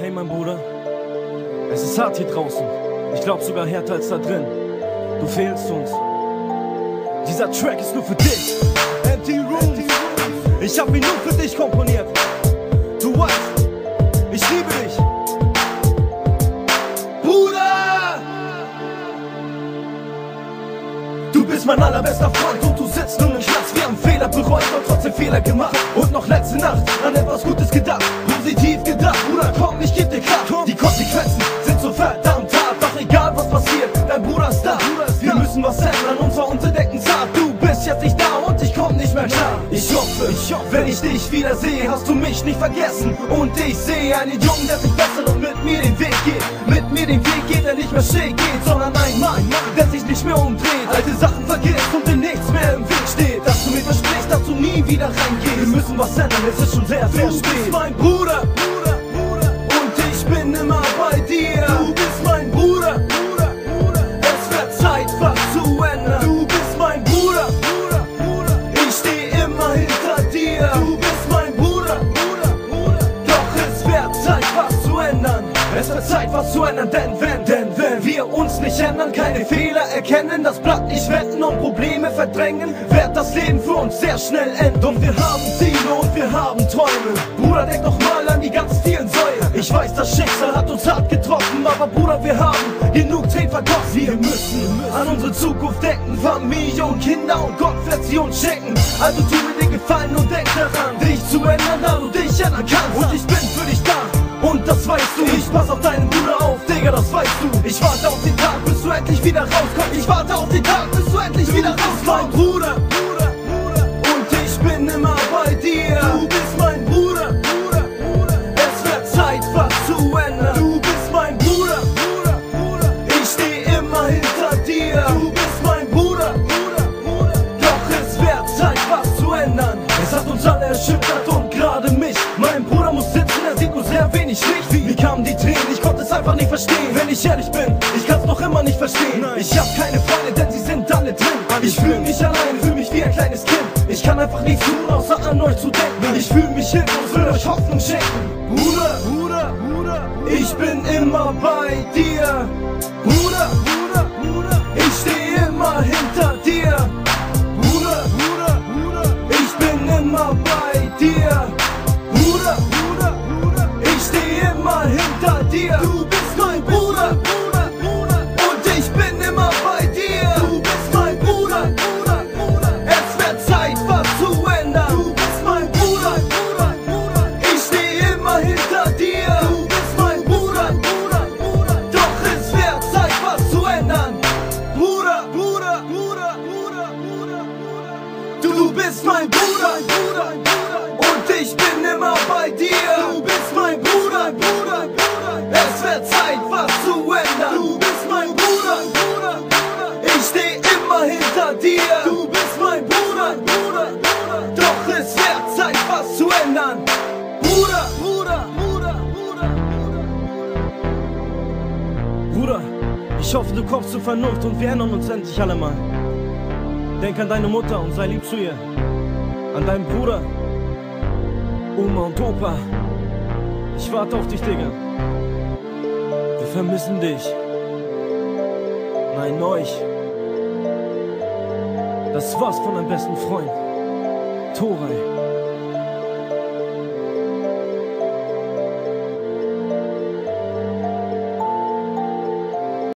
Hey mein Bruder, es ist hart hier draußen. Ich glaub sogar härter als da drin. Du fehlst uns. Dieser Track ist nur für dich. Empty Room. Ich hab ihn nur für dich komponiert. Du weißt, ich liebe dich. Bruder! Du bist mein allerbester Freund und du sitzt nun im Knast. Wir haben Fehler bereut und trotzdem Fehler gemacht. Und noch letzte Nacht an etwas Gutes gedacht. Positiv gedacht, Bruder, komm, ich geb dir Kraft. Die Konsequenzen sind so verdammt hart. Doch egal was passiert, dein Bruder ist da. Wir müssen was ändern und zwar unser Decken zart. Du bist jetzt nicht da und ich komm nicht mehr klar. Ich hoffe, wenn ich dich wieder sehe, hast du mich nicht vergessen. Und ich sehe einen Jungen, der sich bessert und mit mir den Weg geht. Mit mir den Weg geht, der nicht mehr schräg geht, sondern ein Mann, der sich nicht mehr umdreht. Alte Sachen vergisst und dir nichts mehr im Weg steht. Dass du mir versprichst, dass du nie wieder reingehst. Wir müssen was ändern, es ist schon sehr, sehr spät. Du bist mein Bruder, und ich bin immer bei dir. Du bist mein Bruder, es wird Zeit, was zu ändern. Du bist mein Bruder, ich steh immer hinter dir. Du bist mein Bruder, doch es wird Zeit, was zu ändern. Es wird Zeit, was zu ändern, denn wenn wir uns nicht ändern, keine Fehler erkennen, das Blatt nicht wenden und Probleme verdrängen, wird das Leben für uns sehr schnell enden. Und wir haben Ziele und wir haben Träume. Bruder, denk doch mal an die ganz vielen Säulen. Ich weiß, das Schicksal hat uns hart getroffen, aber Bruder, wir haben genug Tränen vergossen. Wir müssen an unsere Zukunft denken, Familie und Kinder und Gott wird sie uns schenken. Also tu mir den Gefallen und denk daran, dich zu ändern, da du dich ändern kannst. Und ich bin für dich da. Und das weißt du, ich pass auf deinen Bruder auf, Digga, das weißt du. Ich warte auf den Tag, bis du endlich wieder rauskommst. Ich warte auf den Tag, bis du endlich wieder rauskommst. Mein Bruder, und ich bin immer bei dir. Du bist mein Bruder, es wird Zeit, was zu ändern. Du bist mein Bruder, ich steh immer hinter dir. Du bist mein Bruder, doch es wird Zeit, was zu ändern. Es hat uns alle erschüttert und gerade mich. Mein Bruder muss sitzen, er sieht nur sehr wenig Licht. Wie kamen die Tränen? Ich konnte es einfach nicht verstehen. Wenn ich ehrlich bin, ich kann's noch immer nicht verstehen. Ich hab keine Freunde, denn sie sind alle drin. Ich fühle mich allein, fühle mich wie ein kleines Kind. Ich kann einfach nichts tun, außer an euch zu denken. Ich fühle mich hilflos, will euch Hoffnung schenken. Bruder, ich bin immer bei dir. Bruder, ich stehe immer hinter dir. Bruder, ich bin immer bei dir. Bruder, ich stehe immer hinter dir. Du bist mein Bruder, und ich bin immer bei dir. Du bist mein Bruder, es wird Zeit, was zu ändern. Du bist mein Bruder, ich stehe immer hinter dir. Du bist mein Bruder, doch es wird Zeit, was zu ändern. Bruder, du bist mein Bruder, und ich bin immer bei dir. Du bist mein Bruder, es wird Zeit, was zu ändern. Du bist mein Bruder, ich steh immer hinter dir. Du bist mein Bruder, doch es wird Zeit, was zu ändern. Bruder, ich hoffe, du kommst zur Vernunft und wir ändern uns endlich alle mal. Denk an deine Mutter und sei lieb zu ihr. An deinen Bruder, Oma und Opa. Ich warte auf dich, Digga. Wir vermissen dich. Nein, euch. Das war's von deinem besten Freund, Toray.